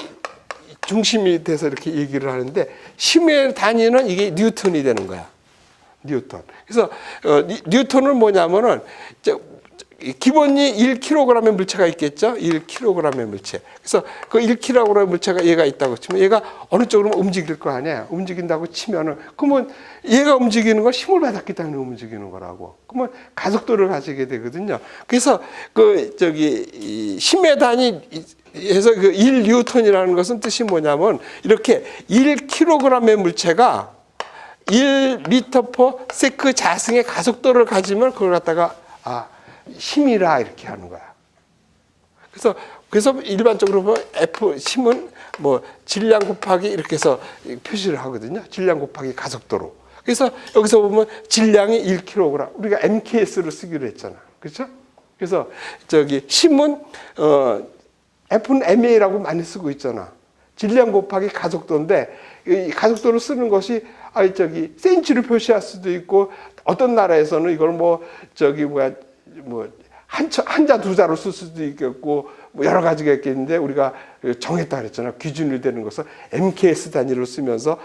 중심이 돼서 이렇게 얘기를 하는데, 힘의 단위는 이게 뉴턴이 되는 거야. 뉴턴. 그래서 뉴턴은 뭐냐면은 기본이 1kg의 물체가 있겠죠. 1kg의 물체. 그래서 그 1kg의 물체가 얘가 있다고 치면 얘가 어느 쪽으로 움직일 거 아니야. 움직인다고 치면은 그러면 얘가 움직이는 건 힘을 받았기 때문에 움직이는 거라고. 그러면 가속도를 가지게 되거든요. 그래서 이 힘의 단위에서 그 1뉴턴이라는 것은 뜻이 뭐냐면 이렇게 1kg의 물체가 1m/s 자승의 가속도를 가지면 그걸 갖다가 힘이라 이렇게 하는 거야. 그래서 일반적으로 보면 F 힘은 뭐 질량 곱하기 이렇게 해서 표시를 하거든요. 질량 곱하기 가속도로. 그래서 여기서 보면 질량이 1kg. 우리가 MKS로 쓰기로 했잖아. 그렇죠? 그래서 힘은 F는 MA라고 많이 쓰고 있잖아. 질량 곱하기 가속도인데 이 가속도를 쓰는 것이 센치로 표시할 수도 있고, 어떤 나라에서는 이걸 한자 두자로 쓸 수도 있겠고, 여러 가지가 있겠는데, 우리가 정했다 그랬잖아. 기준이 되는 것은 MKS 단위로 쓰면서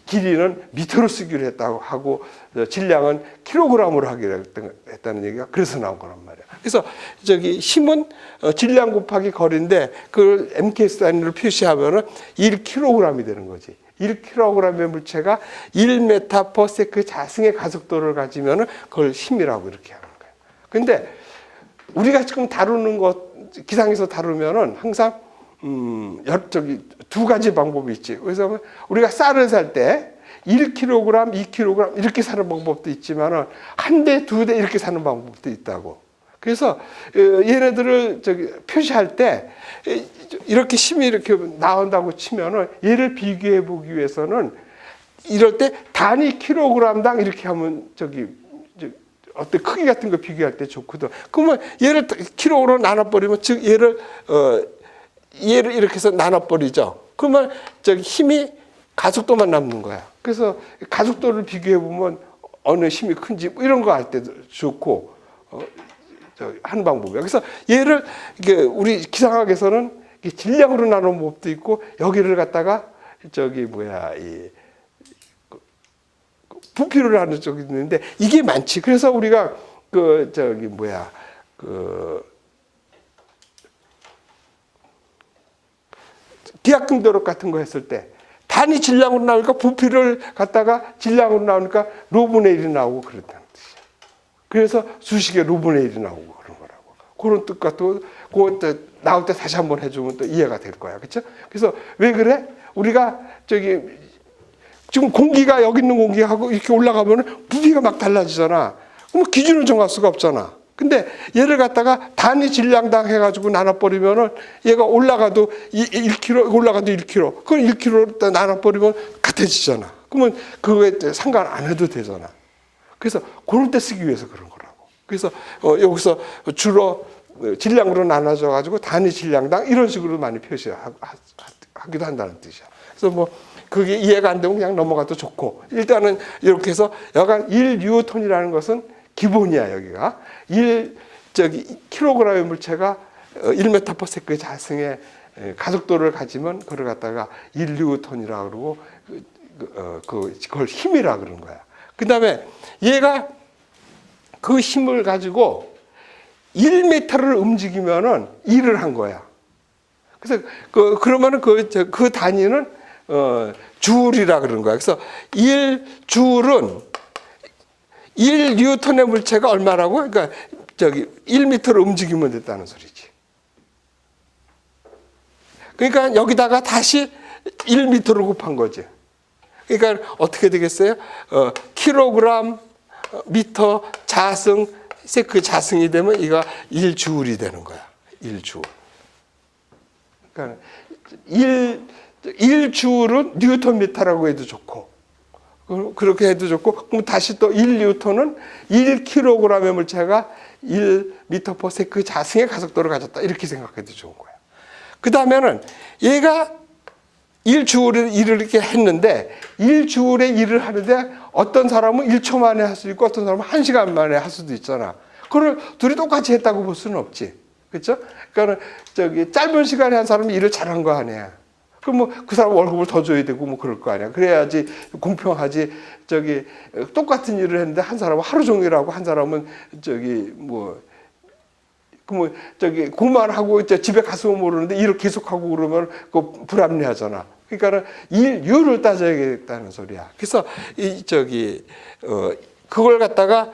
길이는 미터로 쓰기로 했다고 하고, 질량은 킬로그램으로 하기로 했다는 얘기가 그래서 나온 거란 말이야. 그래서 힘은 질량 곱하기 거리인데, 그걸 MKS 단위로 표시하면은 1kg이 되는 거지. 1kg의 물체가 1m/s 자승의 가속도를 가지면은 그걸 힘이라고 이렇게 하는 거예요. 근데 우리가 지금 다루는 것, 기상에서 다루면은 항상 두 가지 방법이 있지. 그래서 우리가 쌀을 살 때 1kg, 2kg 이렇게 사는 방법도 있지만은 한 대, 두 대 이렇게 사는 방법도 있다고. 그래서 얘네들을 표시할 때 이렇게 힘이 이렇게 나온다고 치면은 얘를 비교해 보기 위해서는 이럴 때 단위 킬로그램당 이렇게 하면 어떤 크기 같은 거 비교할 때 좋거든. 그러면 얘를 킬로로 나눠버리면, 즉 얘를 이렇게 해서 나눠버리죠. 그러면 힘이 가속도만 남는 거야. 그래서 가속도를 비교해 보면 어느 힘이 큰지 이런 거 할 때도 좋고 하는 방법이야. 그래서 얘를 우리 기상학에서는 질량으로 나누는 법도 있고, 여기를 갖다가 부피로 하는 쪽이 있는데 이게 많지. 그래서 우리가 기하급도력 같은 거 했을 때 단위 질량으로 나오니까 부피를 갖다가 질량으로 나오니까 로분의 1이 나오고 그렇다는 뜻이야. 그래서 수식에 로분의 1이 나오고 그런 거라고. 그런 뜻과 또 그거 나올 때 다시 한번 해주면 또 이해가 될 거야. 그렇죠? 그래서 왜 그래? 우리가 지금 공기가 여기 있는 공기하고 이렇게 올라가면 부피가 막 달라지잖아. 그럼 기준을 정할 수가 없잖아. 근데 얘를 갖다가 단위 질량당 해가지고 나눠버리면은 얘가 올라가도 1kg, 올라가도 1kg. 그걸 1kg로 나눠버리면 같아지잖아. 그러면 그거에 상관 안 해도 되잖아. 그래서 그럴 때 쓰기 위해서 그런 거라고. 그래서 여기서 주로 질량으로 나눠져가지고 단위 질량당 이런 식으로 많이 표시하기도 한다는 뜻이야. 그래서 뭐 그게 이해가 안 되면 그냥 넘어가도 좋고, 일단은 이렇게 해서 여간 1뉴턴이라는 것은 기본이야. 여기가 킬로그램의 물체가 1m/s 자승의 가속도를 가지면 그걸 갖다가 1뉴턴이라고 그러고 그걸 힘이라 그러는 거야. 그다음에 얘가 그 힘을 가지고 1m를 움직이면은 1을 한 거야. 그래서 그러면은 그 단위는 줄이라 그러는 거야. 그래서 1줄은 1뉴턴의 물체가 얼마라고? 그러니까 1m를 움직이면 됐다는 소리지. 그러니까 여기다가 다시 1m를 곱한 거지. 그러니까 어떻게 되겠어요? 킬로그램 미터 자승 세크 자승이 되면 이가 1주울이 되는 거야. 1주울. 그러니까 1주울은 뉴턴 미터라고 해도 좋고 그렇게 해도 좋고 그럼 다시 또 1뉴턴은 1kg의 물체가 1m/s 자승의 가속도를 가졌다 이렇게 생각해도 좋은 거예요. 그 다음에는 얘가 1주울의 일을 이렇게 했는데 1주울의 일을 하는데 어떤 사람은 1초 만에 할 수 있고 어떤 사람은 1시간 만에 할 수도 있잖아. 그걸 둘이 똑같이 했다고 볼 수는 없지. 그렇죠? 그러니까 짧은 시간에 한 사람이 일을 잘한 거 아니야. 그럼 뭐 그 사람 월급을 더 줘야 되고 뭐 그럴 거 아니야. 그래야지 공평하지. 똑같은 일을 했는데 한 사람은 하루 종일 하고 한 사람은 그만하고 집에 갔으면 모르는데 일을 계속하고 그러면 그 불합리하잖아. 그러니까 일률을 따져야겠다는 소리야. 그래서 그걸 갖다가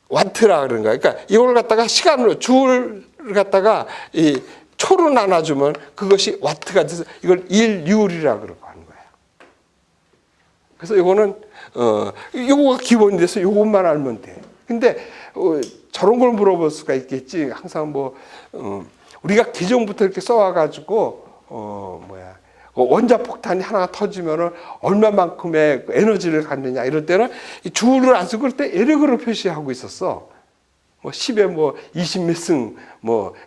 와트라 그런 거야. 그러니까 이걸 갖다가 시간으로 주를 갖다가 초로 나눠주면 그것이 와트가 돼서 이걸 일률이라 그러고 하는 거야. 그래서 이거는 요거가 기본이 돼서 요것만 알면 돼. 근데 저런 걸 물어볼 수가 있겠지. 항상 우리가 기존부터 이렇게 써와가지고 원자폭탄이 하나 터지면은 얼마만큼의 에너지를 갖느냐 이럴 때는 주를 안 쓰고 그럴 때 에르그로 표시하고 있었어. 10에 20 몇 승,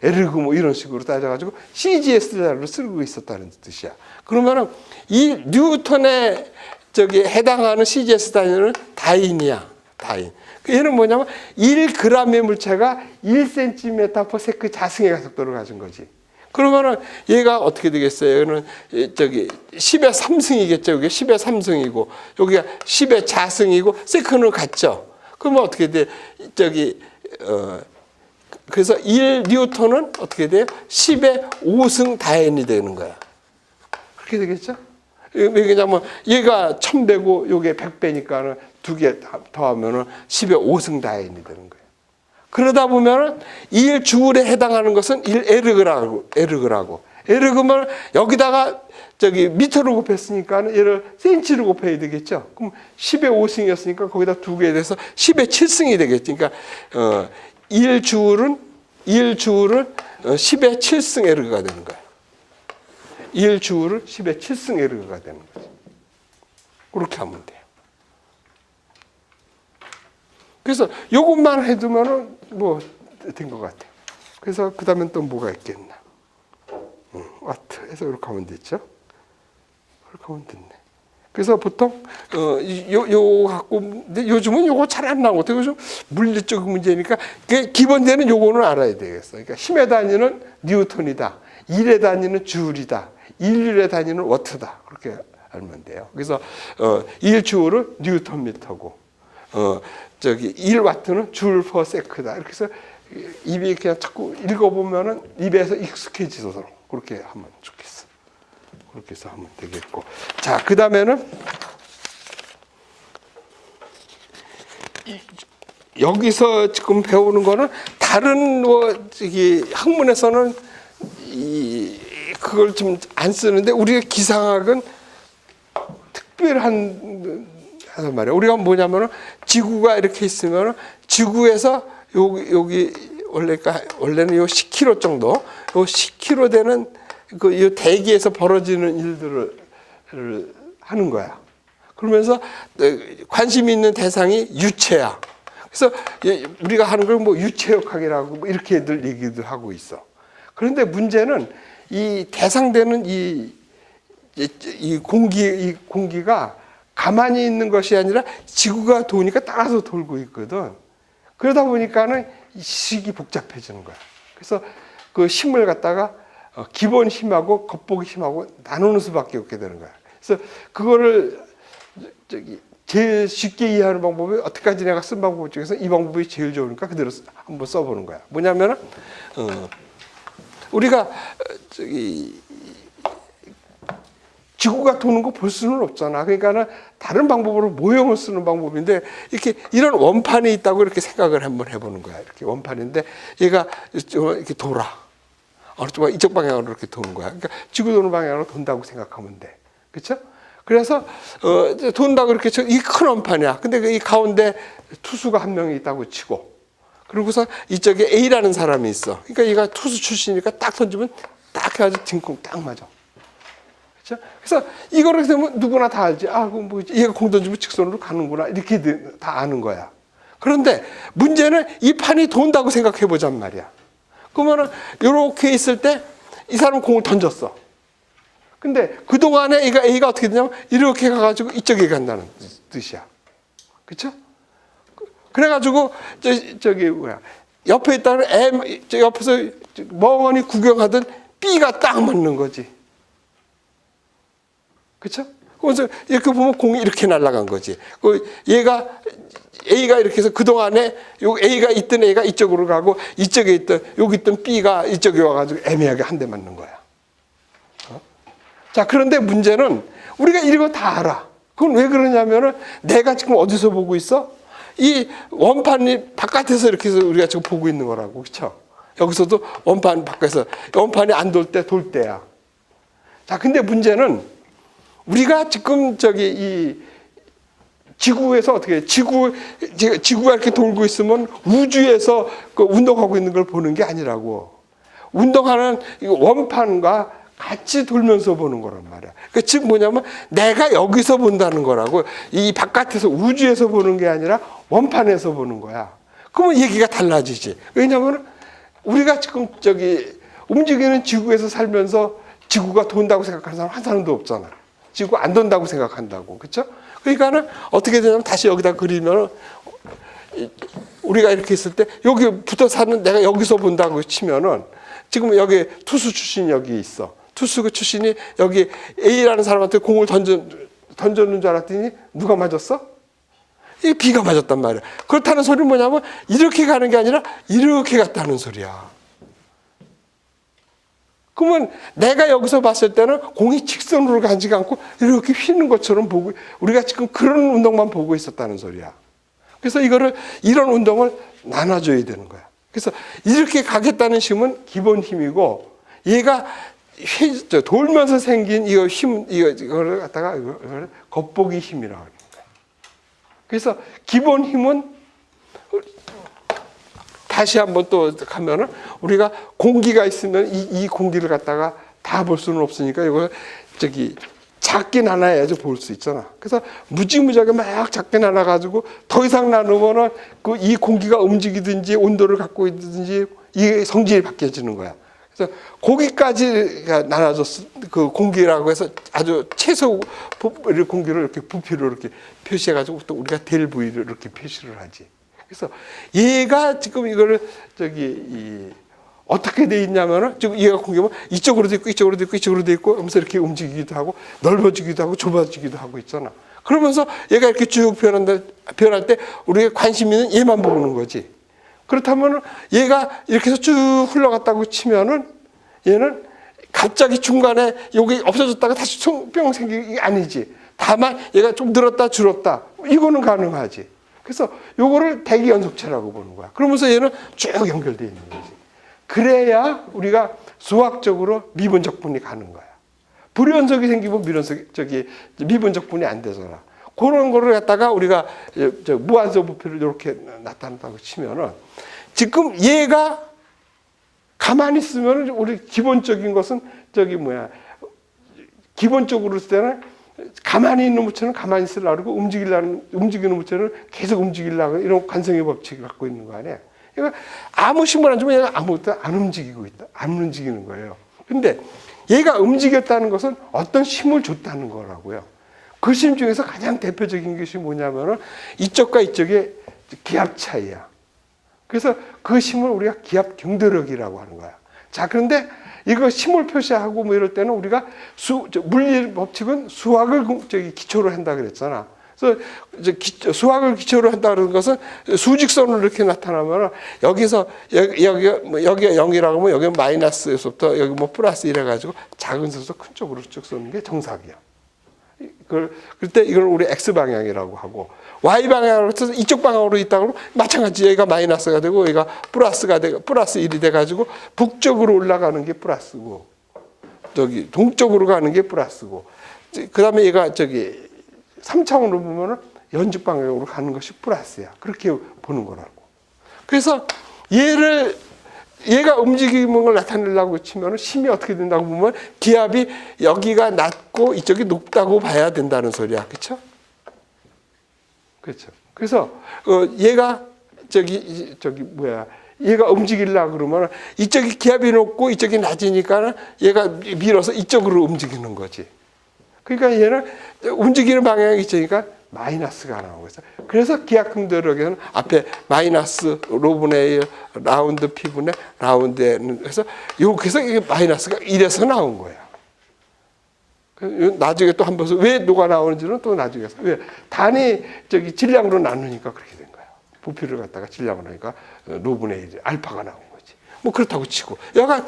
에르그 이런 식으로 따져가지고 CGS를 쓰고 있었다는 뜻이야. 그러면은 이 뉴턴에 해당하는 CGS 단위는 다인이야. 다인. 얘는 뭐냐면 1g의 물체가 1cm/s 자승의 가속도를 가진 거지. 그러면은 얘가 어떻게 되겠어요? 얘는 10의 3승이겠죠. 이게 10의 3승이고 여기가 10의 자승이고 세크는 같죠. 그러면 어떻게 돼? 그래서 1뉴턴은 어떻게 돼요? 10의 5승 다인이 되는 거야. 그렇게 되겠죠? 왜냐면 얘가 1000배고 요게 100배니까는 두 개 더하면은 10의 5승 다인이 되는 거예요. 그러다 보면은 1주울에 해당하는 것은 1에르그라고. 에르그면 여기다가 미터로 곱했으니까 얘를 센치로 곱해야 되겠죠. 그럼 10의 5승이었으니까 거기다 두 개 돼서 10의 7승이 되겠지. 그러니까 1주울은 10의 7승 에르그가 되는 거야. 1주울은 10의 7승 에르그가 되는 거지. 그렇게 하면 돼요. 그래서 요것만 해두면은 된 것 같아요. 그래서 그 다음엔 또 뭐가 있겠나. 와트 해서 이렇게 하면 됐죠. 그렇게 하면 됐네. 그래서 보통 요 갖고 근데 요즘은 요거 잘 안 나오고 요즘 물리적 문제니까 기본되는 요거는 알아야 되겠어. 그러니까 힘의 단위는 뉴턴이다. 일의 단위는 주울이다. 일률의 단위는 워트다. 그렇게 알면 돼요. 그래서 1주울은 뉴턴 미터고 1와트는 줄 퍼 세크다. 이렇게 해서 입이 그냥 자꾸 읽어보면은 입에서 익숙해지도록 그렇게 하면 좋겠어. 그렇게 해서 하면 되겠고. 자, 그 다음에는 여기서 지금 배우는 거는 다른 학문에서는 그걸 좀 안 쓰는데 우리가 기상학은 특별한 말이야. 우리가 뭐냐면은 지구가 이렇게 있으면 지구에서 여기 원래는 요 10km 정도, 요 10km 되는 요 대기에서 벌어지는 일들을 하는 거야. 그러면서 관심이 있는 대상이 유체야. 그래서 우리가 하는 걸 유체역학이라고 이렇게들 얘기도 하고 있어. 그런데 문제는 이 대상되는 이 공기가 가만히 있는 것이 아니라 지구가 도니까 따라서 돌고 있거든. 그러다 보니까는 식이 복잡해지는 거야. 그래서 그 힘을 갖다가 기본 힘하고 겉보기 힘하고 나누는 수밖에 없게 되는 거야. 그래서 그거를 제일 쉽게 이해하는 방법이 어떻게까지 내가 쓴 방법 중에서 이 방법이 제일 좋으니까 그대로 한번 써보는 거야. 뭐냐면은 우리가 지구가 도는 거 볼 수는 없잖아. 그러니까는 다른 방법으로 모형을 쓰는 방법인데 이런 원판이 있다고 이렇게 생각을 한번 해보는 거야. 이렇게 원판인데 얘가 이렇게 돌아. 어느 쪽 이쪽 방향으로 이렇게 도는 거야. 그러니까 지구 도는 방향으로 돈다고 생각하면 돼. 그렇죠? 그래서 돈다고 이렇게 이 큰 원판이야. 근데 이 가운데 투수가 한 명이 있다고 치고, 그리고서 이쪽에 A라는 사람이 있어. 그러니까 얘가 투수 출신이니까 딱 던지면 딱 해가지고 딩콩 딱 맞아. 그렇죠? 그래서 이거를 되면 누구나 다 알지. 아, 뭐 얘가 공 던지면 직선으로 가는구나. 이렇게 다 아는 거야. 그런데 문제는 이 판이 돈다고 생각해 보잔 말이야. 그러면은 이렇게 있을 때 이 사람은 공을 던졌어. 근데 그동안에 A가 어떻게 되냐면 이렇게 가가지고 이쪽에 간다는 뜻이야. 그렇죠? 그래가지고 저기 뭐야 옆에 있다는 M 옆에서 멍하니 구경하던 B가 딱 맞는 거지. 그렇죠? 그래서 이렇게 보면 공이 이렇게 날아간 거지. 얘가 A가 이렇게 해서 그 동안에 요 A가 있던 A가 이쪽으로 가고 이쪽에 있던 여기 있던 B가 이쪽에 와가지고 애매하게 한 대 맞는 거야. 자, 그런데 문제는 우리가 이런 거 다 알아. 그건 왜 그러냐면은 내가 지금 어디서 보고 있어? 이 원판이 바깥에서 이렇게 해서 우리가 지금 보고 있는 거라고. 그렇죠? 여기서도 원판 바깥에서 원판이 안 돌 때 돌 때야. 자, 근데 문제는 우리가 지금 이 지구에서 어떻게 해? 지구가 이렇게 돌고 있으면 우주에서 그 운동하고 있는 걸 보는 게 아니라고. 운동하는 원판과 같이 돌면서 보는 거란 말이야. 그 즉 뭐냐면 내가 여기서 본다는 거라고. 이 바깥에서 우주에서 보는 게 아니라 원판에서 보는 거야. 그러면 얘기가 달라지지. 왜냐하면 우리가 지금 움직이는 지구에서 살면서 지구가 돈다고 생각하는 사람 한 사람도 없잖아. 지구 안 돈다고 생각한다고. 그렇죠? 그러니까는 어떻게 되냐면 다시 여기다 그리면 우리가 이렇게 있을 때 여기 붙어 사는 내가 여기서 본다고 치면은 지금 여기 투수 출신이 여기 있어. 투수 출신이 여기 A라는 사람한테 공을 던졌는 줄 알았더니 누가 맞았어? 이 B가 맞았단 말이야. 그렇다는 소리는 뭐냐면 이렇게 가는 게 아니라 이렇게 갔다는 소리야. 그러면 내가 여기서 봤을 때는 공이 직선으로 가지 않고 이렇게 휘는 것처럼 보고 우리가 지금 그런 운동만 보고 있었다는 소리야. 그래서 이런 운동을 나눠줘야 되는 거야. 그래서 이렇게 가겠다는 힘은 기본 힘이고 얘가 돌면서 생긴 이거를 갖다가 이걸 겉보기 힘이라고 하는 거야. 그래서 기본 힘은 다시 한번 또 가면은 우리가 공기가 있으면 이 공기를 갖다가 다 볼 수는 없으니까 이거 작게 나눠야지 볼 수 있잖아. 그래서 무지무지하게 막 작게 나눠가지고 더 이상 나누면은 이 공기가 움직이든지 온도를 갖고 있든지 이 성질이 바뀌어지는 거야. 그래서 거기까지 나눠졌어. 그 공기라고 해서 아주 최소 공기를 이렇게 부피로 이렇게 표시해가지고 또 우리가 될 부위를 이렇게 표시를 하지. 그래서 얘가 지금 이거를 어떻게 돼 있냐면은 지금 얘가 공기면 이쪽으로도 있고 이쪽으로도 있고 이쪽으로도 있고 하면서 이렇게 움직이기도 하고 넓어지기도 하고 좁아지기도 하고 있잖아. 그러면서 얘가 이렇게 쭉 변할 때 우리가 관심 있는 얘만 보는 거지. 그렇다면 얘가 이렇게 해서 쭉 흘러갔다고 치면은 얘는 갑자기 중간에 여기 없어졌다가 다시 뿅 생기기 아니지. 다만 얘가 좀 늘었다 줄었다 이거는 가능하지. 그래서 요거를 대기 연속체라고 보는 거야. 그러면서 얘는 쭉 연결되어 있는 거지. 그래야 우리가 수학적으로 미분적분이 가는 거야. 불연속이 생기면 미분적분이 안 되잖아. 그런 거를 갖다가 우리가 무한소 부피를 이렇게 나타낸다고 치면은 지금 얘가 가만히 있으면 우리 기본적인 것은 기본적으로 쓸 때는 가만히 있는 무체는 가만히 있으려고 그러고 움직이는 무체는 계속 움직이려고 이런 관성의 법칙을 갖고 있는 거 아니야. 그러니까 아무 힘을 안 주면 얘가 아무것도 안 움직이고 있다. 안 움직이는 거예요. 근데 얘가 움직였다는 것은 어떤 힘을 줬다는 거라고요. 그 힘 중에서 가장 대표적인 것이 뭐냐면은 이쪽과 이쪽의 기압 차이야. 그래서 그 힘을 우리가 기압 경도력이라고 하는 거야. 자, 그런데 이거 힘을 표시하고 뭐 이럴 때는 우리가 물리 법칙은 수학을 기초로 한다 그랬잖아. 그래서 수학을 기초로 한다는 것은 수직선으로 이렇게 나타나면 여기서 여기가 0이라고 하면 여기가 마이너스에서부터 여기 뭐 플러스 이래가지고 작은 선에서 큰 쪽으로 쭉 쏘는 게 정석이야. 그때 이걸 우리 X 방향이라고 하고 Y 방향으로 해서 이쪽 방향으로 있다 그러면 마찬가지 여기가 마이너스가 되고 여기가 플러스가 되고 플러스 1이 돼가지고 북쪽으로 올라가는 게 플러스고 동쪽으로 가는 게 플러스고 그다음에 얘가 저기 3차원으로 보면은 연직 방향으로 가는 것이 플러스야. 그렇게 보는 거라고. 그래서 얘가 움직이는 걸 나타내려고 치면은 힘이 어떻게 된다고 보면 기압이 여기가 낮고 이쪽이 높다고 봐야 된다는 소리야. 그렇죠? 그렇죠. 그래서 얘가 얘가 움직이려고 그러면 이쪽이 기압이 높고 이쪽이 낮으니까 얘가 밀어서 이쪽으로 움직이는 거지. 그러니까 얘는 움직이는 방향이 있으니까 마이너스가 나오고 있어. 그래서 기하급력에서는 앞에 마이너스 로분의 라운드 P분의 라운드에는 그래서 여기서 이게 마이너스가 1에서 나온 거야. 나중에 또 한 번 왜 누가 나오는지는 또 나중에서 왜 단위 질량으로 나누니까 그렇게 된 거야. 부피를 갖다가 질량으로 하니까 로분의 1 알파가 나온 거지. 뭐 그렇다고 치고 약간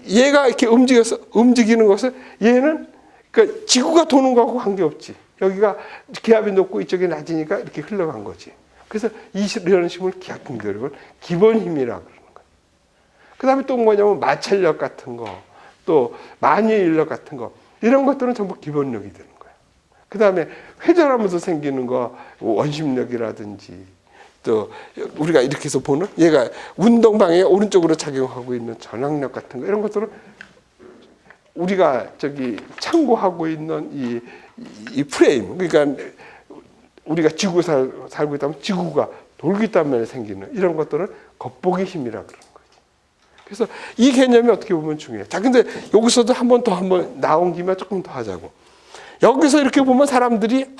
얘가 이렇게 움직이는 것을 얘는 그러니까 지구가 도는 거하고 관계없지. 여기가 기압이 높고 이쪽이 낮으니까 이렇게 흘러간 거지. 그래서 이런 식으로 기압풍대력을 기본 힘이라고 그러는 거야. 그 다음에 또 뭐냐면 마찰력 같은 거, 또 만유인력 같은 거, 이런 것들은 전부 기본력이 되는 거야. 그 다음에 회전하면서 생기는 거, 원심력이라든지, 또 우리가 이렇게 해서 보는 얘가 운동 방향에 오른쪽으로 작용하고 있는 전압력 같은 거, 이런 것들은 우리가 참고하고 있는 이 프레임, 그러니까 우리가 지구에 살고 있다면 지구가 돌기 때문에 생기는 이런 것들은 겉보기 힘이라 그러는 거지. 그래서 이 개념이 어떻게 보면 중요해. 자, 근데 여기서도 한 번 나온 김에 조금 더 하자고. 여기서 이렇게 보면 사람들이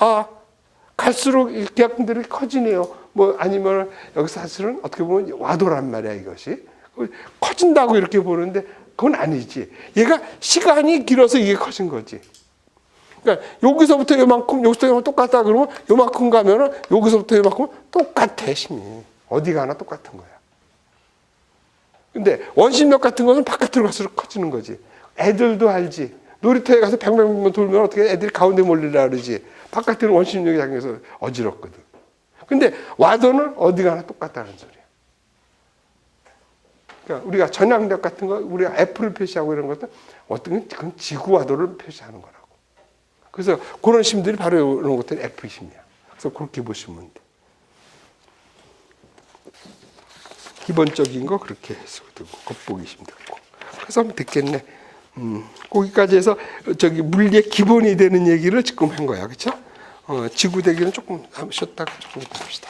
갈수록 기압분들이 커지네요. 뭐 아니면 여기서 사실은 어떻게 보면 와도란 말이야 이것이. 커진다고 이렇게 보는데 그건 아니지. 얘가 시간이 길어서 이게 커진 거지. 그러니까 여기서부터 요만큼, 여기서부터 요만큼 똑같다 그러면 요만큼 가면은 여기서부터 요만큼 똑같아, 힘이. 어디 가나 똑같은 거야. 근데 원심력 같은 것은 바깥으로 갈수록 커지는 거지. 애들도 알지. 놀이터에 가서 뱅뱅뱅 돌면 어떻게 애들이 가운데 몰리라 그러지. 바깥에는 원심력이 작용해서 어지럽거든. 근데 와도는 어디 가나 똑같다는 소리야. 그러니까 우리가 전향력 같은 거, 우리가 F를 표시하고 이런 것도 어떤 그건 지구와도를 표시하는 거라고. 그래서 그런 힘들이 바로 이런 것들이 F 힘이야. 그래서 그렇게 보시면 돼. 기본적인 거 그렇게 해서 되고 겉보기 힘들고. 그래서 하면 됐겠네. 거기까지 해서 물리의 기본이 되는 얘기를 지금 한 거야, 그렇죠? 지구 대기는 조금 쉬었다가 조금 더 합시다.